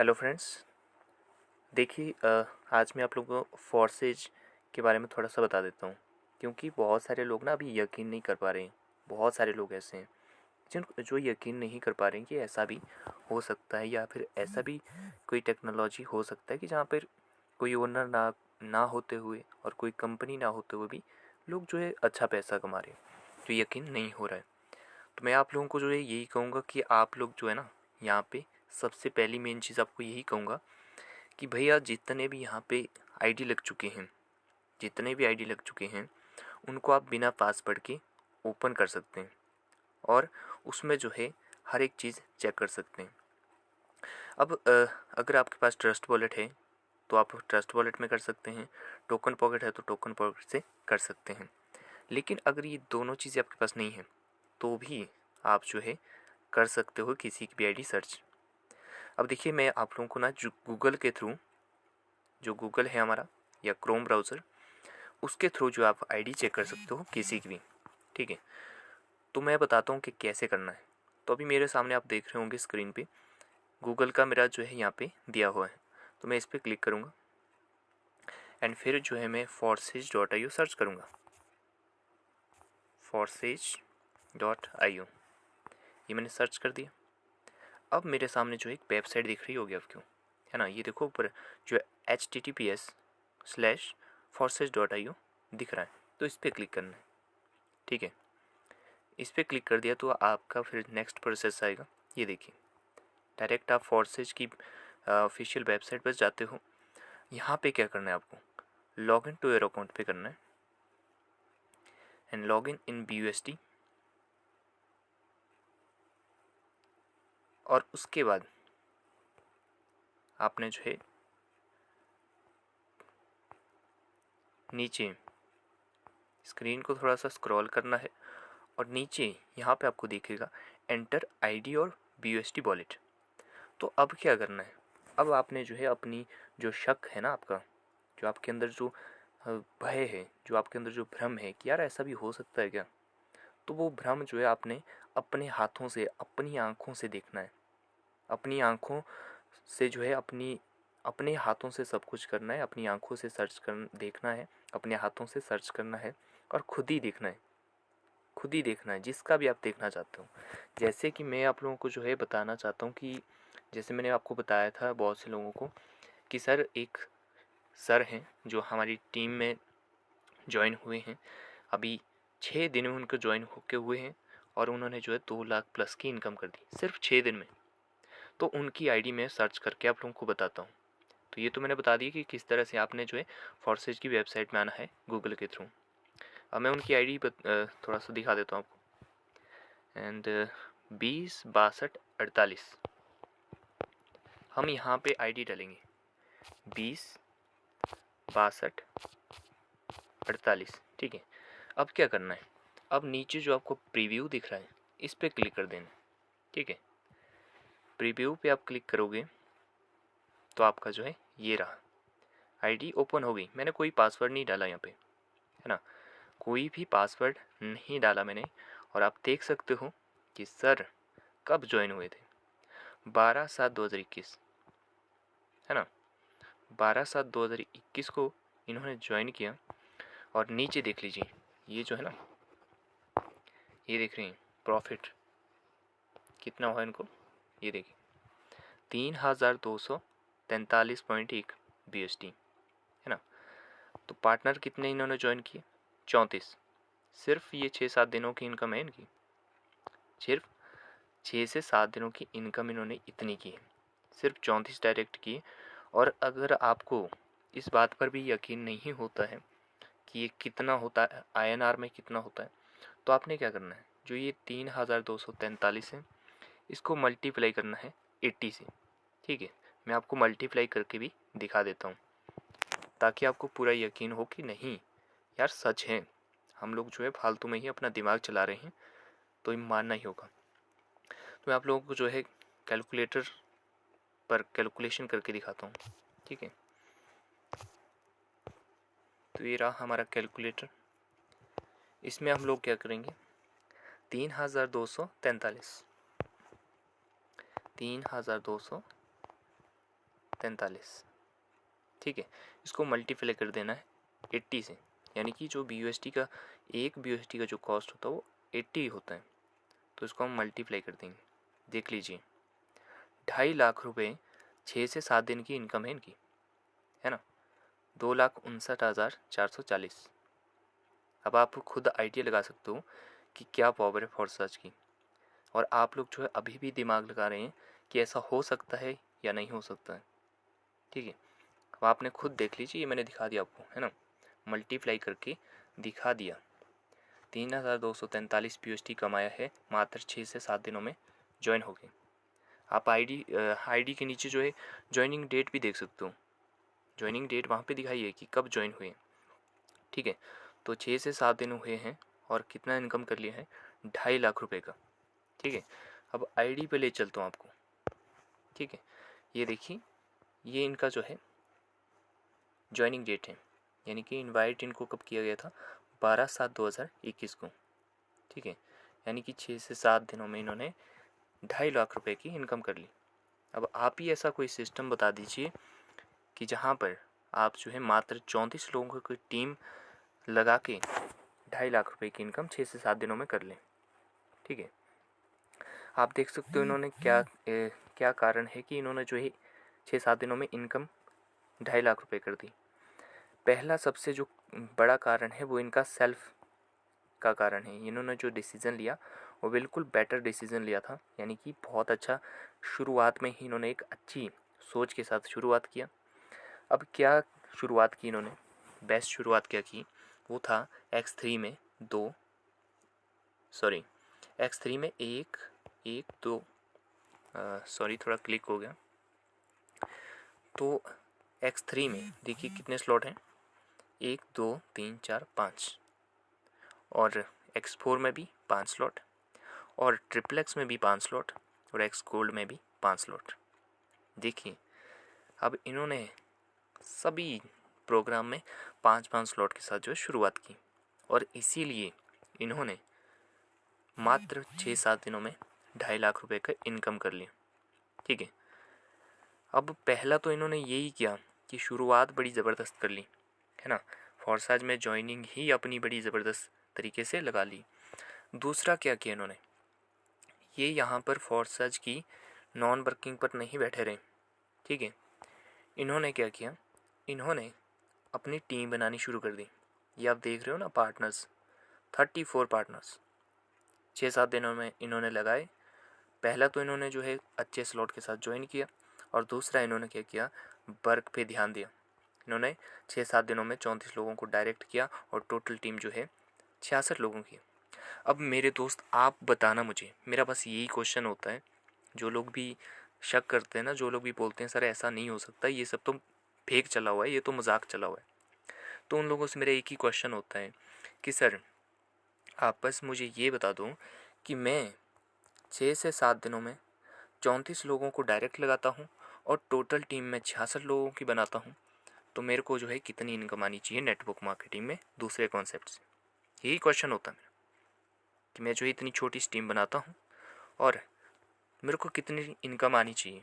Hello friends. देखिए, आज मैं आप लोगों को फोर्सेज के बारे में थोड़ा सा बता देता हूँ, क्योंकि बहुत सारे लोग ना अभी यकीन नहीं कर पा रहे हैं। बहुत सारे लोग ऐसे हैं जिन जो यकीन नहीं कर पा रहे हैं कि ऐसा भी हो सकता है, या फिर ऐसा भी कोई टेक्नोलॉजी हो सकता है कि जहाँ पर कोई ओनर ना होते हुए और कोई कंपनी ना होते हुए भी लोग जो है अच्छा पैसा कमा रहे हैं, जो यकीन नहीं हो रहा है। तो मैं आप लोगों को जो है यही कहूँगा कि आप लोग जो है ना, यहाँ पे सबसे पहली मेन चीज़ आपको यही कहूँगा कि भैया जितने भी यहाँ पे आईडी लग चुके हैं, उनको आप बिना पासवर्ड के ओपन कर सकते हैं और उसमें जो है हर एक चीज़ चेक कर सकते हैं। अब अगर आपके पास ट्रस्ट वॉलेट है तो आप ट्रस्ट वॉलेट में कर सकते हैं, टोकन पॉकेट है तो टोकन पॉकेट से कर सकते हैं। लेकिन अगर ये दोनों चीज़ें आपके पास नहीं है तो भी आप जो है कर सकते हो किसी की भी आईडी सर्च। अब देखिए, मैं आप लोगों को ना जो गूगल के थ्रू, जो गूगल है हमारा या क्रोम ब्राउज़र, उसके थ्रू जो आप आईडी चेक कर सकते हो किसी की भी। ठीक है, तो मैं बताता हूँ कि कैसे करना है। तो अभी मेरे सामने आप देख रहे होंगे स्क्रीन पे गूगल का मेरा जो है यहाँ पे दिया हुआ है। तो मैं इस पर क्लिक करूँगा एंड फिर जो है मैं forces.io सर्च करूँगा। forces.io ये मैंने सर्च कर दिया। अब मेरे सामने जो एक वेबसाइट दिख रही होगी आपको, है ना, ये देखो ऊपर जो https:/forces.io दिख रहा है, तो इस पर क्लिक करना है। ठीक है, इस पर क्लिक कर दिया तो आपका फिर नेक्स्ट प्रोसेस आएगा। ये देखिए, डायरेक्ट आप फोर्सेज की ऑफिशियल वेबसाइट पर जाते हो। यहाँ पे क्या करना है आपको, log in to your account पे करना है एंड लॉग इन BUSD। और उसके बाद आपने जो है नीचे स्क्रीन को थोड़ा सा स्क्रॉल करना है और नीचे यहाँ पे आपको दिखेगा एंटर आईडी और BUSD वॉलेट। तो अब क्या करना है, अब आपने जो है अपनी जो शक है ना आपका, जो आपके अंदर जो भय है, जो आपके अंदर जो भ्रम है कि यार ऐसा भी हो सकता है क्या, तो वो भ्रम जो है आपने अपने हाथों से, अपनी आँखों से देखना है। अपनी आँखों से जो है अपने हाथों से सब कुछ करना है, अपनी आँखों से देखना है, अपने हाथों से सर्च करना है और खुद ही देखना है। जिसका भी आप देखना चाहते हो। जैसे कि मैं आप लोगों को जो है बताना चाहता हूँ कि जैसे मैंने आपको बताया था बहुत से लोगों को कि एक सर हैं जो हमारी टीम में ज्वाइन हुए हैं। अभी 6 दिन में उनको ज्वाइन होके हुए हैं और उन्होंने जो है 2 लाख प्लस की इनकम कर दी सिर्फ 6 दिन में। तो उनकी आईडी में सर्च करके आप लोगों को बताता हूँ। तो ये तो मैंने बता दिया कि किस तरह से आपने जो है फोर्सेज की वेबसाइट में आना है गूगल के थ्रू। अब मैं उनकी आईडी थोड़ा सा दिखा देता हूँ आपको। एंड 20 62 48 हम यहाँ पे आईडी डालेंगे 20 62 48। ठीक है, अब क्या करना है, अब नीचे जो आपको प्रीव्यू दिख रहा है इस पर क्लिक कर देना। ठीक है, प्रीव्यू पे आप क्लिक करोगे तो आपका जो है ये रहा, आईडी ओपन हो गई। मैंने कोई पासवर्ड नहीं डाला यहाँ पे, है ना, कोई भी पासवर्ड नहीं डाला मैंने। और आप देख सकते हो कि सर कब ज्वाइन हुए थे, 12/7/2021, है ना, 12/7/2021 को इन्होंने ज्वाइन किया। और नीचे देख लीजिए, ये जो है ना, ये देख रहे हैं प्रॉफिट कितना हुआ इनको, ये देखिए 3243.1 BUSD, है ना। तो पार्टनर कितने इन्होंने ज्वाइन किए, 34। सिर्फ ये 6-7 दिनों की इनकम है इनकी, सिर्फ 6 से 7 दिनों की इनकम इन्होंने इतनी की है, सिर्फ 34 डायरेक्ट की। और अगर आपको इस बात पर भी यकीन नहीं होता है कि ये कितना होता है INR में, कितना होता है, तो आपने क्या करना है, जो ये 3243 है इसको मल्टीप्लाई करना है 80 से। ठीक है, मैं आपको मल्टीप्लाई करके भी दिखा देता हूँ ताकि आपको पूरा यकीन हो कि नहीं यार सच है, हम लोग जो है फालतू में ही अपना दिमाग चला रहे हैं, तो ये मानना ही होगा। तो मैं आप लोगों को जो है कैलकुलेटर पर कैलकुलेशन करके दिखाता हूँ। ठीक है, तो ये रहा हमारा कैलकुलेटर। इसमें हम लोग क्या करेंगे, 3243 3243 43, ठीक है। इसको मल्टीप्लाई कर देना है 80 से, यानी कि जो BUSD का एक BUSD का जो कॉस्ट होता है वो 80 होता है। तो इसको हम मल्टीप्लाई कर देंगे। देख लीजिए 2.5 लाख रुपए 6 से 7 दिन की इनकम है इनकी, है ना, 2,59,440। अब आप खुद आइडिया लगा सकते हो कि क्या पावर है फोर्सर्च की। और आप लोग जो है अभी भी दिमाग लगा रहे हैं कि ऐसा हो सकता है या नहीं हो सकता है, ठीक है। अब आपने खुद देख लीजिए, ये मैंने दिखा दिया आपको, है ना, मल्टीप्लाई करके दिखा दिया। 3,243 BUSD कमाया है मात्र 6 से 7 दिनों में ज्वाइन हो गए। आप आईडी के नीचे जो है ज्वाइनिंग डेट भी देख सकते हो। ज्वाइनिंग डेट वहाँ पे दिखाई है कि कब ज्वाइन हुए, ठीक है। तो 6 से 7 दिन हुए हैं और कितना इनकम कर लिया है, 2.5 लाख रुपए का, ठीक है। अब आईडी पे ले चलता हूँ आपको, ठीक है। ये देखिए, ये इनका जो है ज्वाइनिंग डेट है, यानी कि इनवाइट इनको कब किया गया था, 12/7/2021 को, ठीक है। यानी कि 6 से 7 दिनों में इन्होंने 2.5 लाख रुपए की इनकम कर ली। अब आप ही ऐसा कोई सिस्टम बता दीजिए कि जहाँ पर आप जो है मात्र 34 लोगों की टीम लगा के 2.5 लाख रुपए की इनकम 6 से 7 दिनों में कर लें, ठीक है। आप देख सकते हो इन्होंने क्या कारण है कि इन्होंने जो है 6-7 दिनों में इनकम 2.5 लाख रुपए कर दी। पहला सबसे जो बड़ा कारण है वो इनका सेल्फ का कारण है। इन्होंने जो डिसीज़न लिया वो बिल्कुल बेटर डिसीज़न लिया था, यानी कि बहुत अच्छा शुरुआत में ही इन्होंने एक अच्छी सोच के साथ शुरुआत किया। अब क्या शुरुआत की इन्होंने, बेस्ट शुरुआत क्या की, वो था X3 में 1 1 2, सॉरी थोड़ा क्लिक हो गया। तो X3 में देखिए कितने स्लॉट हैं, 1 2 3 4 5, और X4 में भी 5 स्लॉट, और ट्रिपलेक्स में भी 5 स्लॉट, और X गोल्ड में भी 5 स्लॉट। देखिए अब इन्होंने सभी प्रोग्राम में 5-5 स्लॉट के साथ जो है शुरुआत की, और इसीलिए इन्होंने मात्र 6-7 दिनों में 2.5 लाख रुपए का इनकम कर लिया, ठीक है। अब पहला तो इन्होंने यही किया कि शुरुआत बड़ी ज़बरदस्त कर ली, है ना, फोर्साज में ज्वाइनिंग ही अपनी बड़ी ज़बरदस्त तरीके से लगा ली। दूसरा क्या किया इन्होंने, ये यहाँ पर फोर्साज की नॉन वर्किंग पर नहीं बैठे रहे, ठीक है। इन्होंने क्या किया, इन्होंने अपनी टीम बनानी शुरू कर दी। ये आप देख रहे हो ना, पार्टनर्स, 34 पार्टनर्स 6-7 दिनों में इन्होंने लगाए। पहला तो इन्होंने जो है अच्छे स्लॉट के साथ ज्वाइन किया, और दूसरा इन्होंने क्या किया, वर्क पे ध्यान दिया। इन्होंने 6-7 दिनों में 34 लोगों को डायरेक्ट किया, और टोटल टीम जो है 66 लोगों की। अब मेरे दोस्त आप बताना मुझे, मेरा बस यही क्वेश्चन होता है, जो लोग भी शक करते हैं ना, जो लोग भी बोलते हैं सर ऐसा नहीं हो सकता, ये सब तो फेक चला हुआ है, ये तो मजाक चला हुआ है, तो उन लोगों से मेरा एक ही क्वेश्चन होता है कि सर आप बस मुझे ये बता दो कि मैं 6 से 7 दिनों में 34 लोगों को डायरेक्ट लगाता हूँ और टोटल टीम में 66 लोगों की बनाता हूँ, तो मेरे को जो है कितनी इनकम आनी चाहिए नेटवर्क मार्केटिंग में दूसरे कॉन्सेप्ट से। यही क्वेश्चन होता है मेरा कि मैं जो है इतनी छोटी टीम बनाता हूँ और मेरे को कितनी इनकम आनी चाहिए,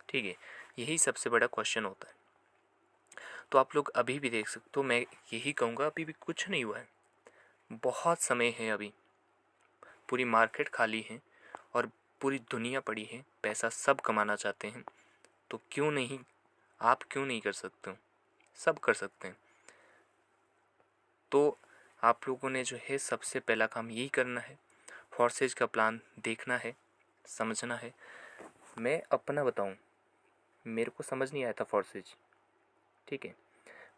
ठीक है। यही सबसे बड़ा क्वेश्चन होता है। तो आप लोग अभी भी देख सकते हो, मैं यही कहूँगा अभी भी कुछ नहीं हुआ है, बहुत समय है अभी, पूरी मार्केट खाली है और पूरी दुनिया पड़ी है, पैसा सब कमाना चाहते हैं, तो क्यों नहीं, आप क्यों नहीं कर सकते हो, सब कर सकते हैं। तो आप लोगों ने जो है सबसे पहला काम यही करना है, फोर्सेज का प्लान देखना है, समझना है। मैं अपना बताऊं, मेरे को समझ नहीं आया था फोर्सेज, ठीक है।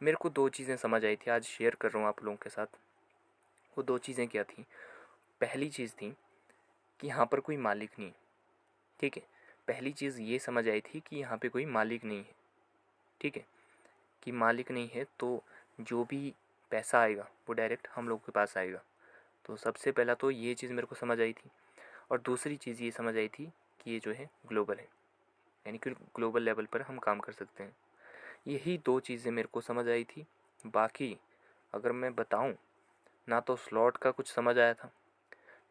मेरे को 2 चीज़ें समझ आई थी, आज शेयर कर रहा हूँ आप लोगों के साथ। वो 2 चीज़ें क्या थी, पहली चीज़ थी कि यहाँ पर कोई मालिक नहीं, ठीक है। पहली चीज़ ये समझ आई थी कि यहाँ पे कोई मालिक नहीं है, ठीक है, कि मालिक नहीं है तो जो भी पैसा आएगा वो डायरेक्ट हम लोगों के पास आएगा। तो सबसे पहला तो ये चीज़ मेरे को समझ आई थी, और दूसरी चीज़ ये समझ आई थी कि ये जो है ग्लोबल है, यानी कि ग्लोबल लेवल पर हम काम कर सकते हैं। यही 2 चीज़ें मेरे को समझ आई थी। बाकी अगर मैं बताऊं, ना तो स्लॉट का कुछ समझ आया था,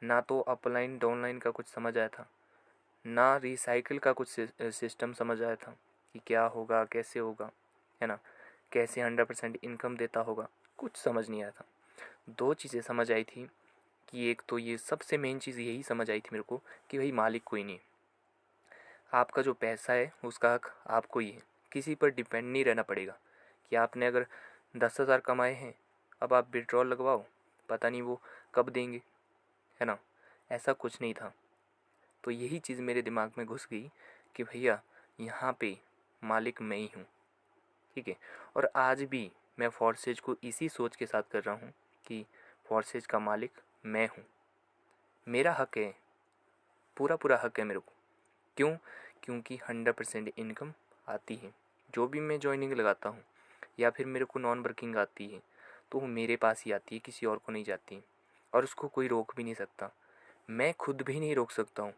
ना तो अपलाइन डाउनलाइन का कुछ समझ आया था, ना रिसाइकिल का कुछ सिस्टम समझ आया था, कि क्या होगा, कैसे होगा, है ना, कैसे 100% इनकम देता होगा, कुछ समझ नहीं आया था। 2 चीज़ें समझ आई थी कि एक तो ये सबसे मेन चीज़ यही समझ आई थी मेरे को कि भाई मालिक कोई नहीं, आपका जो पैसा है उसका हक आपको ही है, किसी पर डिपेंड नहीं रहना पड़ेगा कि आपने अगर 10,000 कमाए हैं, अब आप विड्रॉल लगवाओ, पता नहीं वो कब देंगे, है ना, ऐसा कुछ नहीं था। तो यही चीज़ मेरे दिमाग में घुस गई कि भैया यहाँ पे मालिक मैं ही हूँ, ठीक है। और आज भी मैं फोर्सेज को इसी सोच के साथ कर रहा हूँ कि फोर्सेज का मालिक मैं हूँ, मेरा हक है, पूरा पूरा हक है मेरे को। क्यों? क्योंकि 100% इनकम आती है, जो भी मैं जॉइनिंग लगाता हूँ या फिर मेरे को नॉन वर्किंग आती है तो वो मेरे पास ही आती है, किसी और को नहीं जाती, और उसको कोई रोक भी नहीं सकता। मैं खुद भी नहीं रोक सकता हूँ,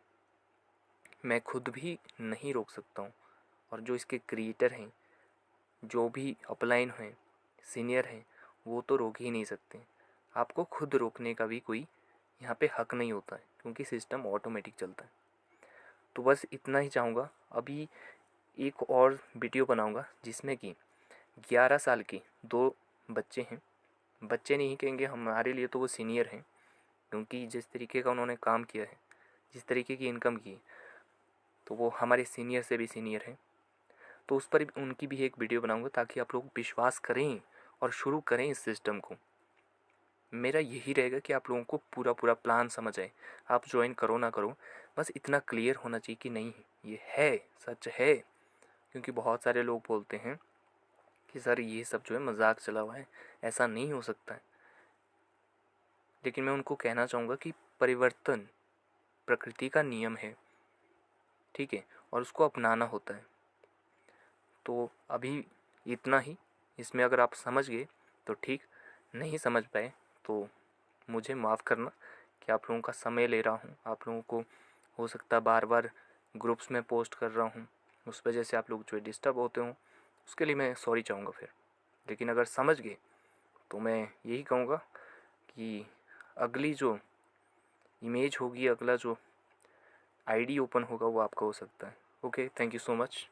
मैं खुद भी नहीं रोक सकता हूँ। और जो इसके क्रिएटर हैं, जो भी अपलाइन हैं, सीनियर हैं, वो तो रोक ही नहीं सकते। आपको खुद रोकने का भी कोई यहाँ पे हक नहीं होता है, क्योंकि सिस्टम ऑटोमेटिक चलता है। तो बस इतना ही चाहूँगा। अभी एक और वीडियो बनाऊँगा जिसमें कि 11 साल के 2 बच्चे हैं, बच्चे नहीं कहेंगे, हमारे लिए तो वो सीनियर हैं, क्योंकि जिस तरीके का उन्होंने काम किया है, जिस तरीके की इनकम की, तो वो हमारे सीनियर से भी सीनियर हैं। तो उस पर उनकी भी एक वीडियो बनाऊंगा ताकि आप लोग विश्वास करें और शुरू करें इस सिस्टम को। मेरा यही रहेगा कि आप लोगों को पूरा पूरा प्लान समझ आए, आप ज्वाइन करो ना करो, बस इतना क्लियर होना चाहिए कि नहीं ये है, सच है। क्योंकि बहुत सारे लोग बोलते हैं कि सर ये सब जो है मजाक चला हुआ है, ऐसा नहीं हो सकता है। लेकिन मैं उनको कहना चाहूँगा कि परिवर्तन प्रकृति का नियम है, ठीक है, और उसको अपनाना होता है। तो अभी इतना ही, इसमें अगर आप समझ गए तो ठीक, नहीं समझ पाए तो मुझे माफ़ करना कि आप लोगों का समय ले रहा हूँ। आप लोगों को हो सकता है बार बार ग्रुप्स में पोस्ट कर रहा हूँ, उस वजह से आप लोग जो डिस्टर्ब होते हो, उसके लिए मैं सॉरी चाहूँगा फिर। लेकिन अगर समझ गए तो मैं यही कहूँगा कि अगली जो इमेज होगी, अगला जो आईडी ओपन होगा वो आपका हो सकता है। Okay, thank you so much.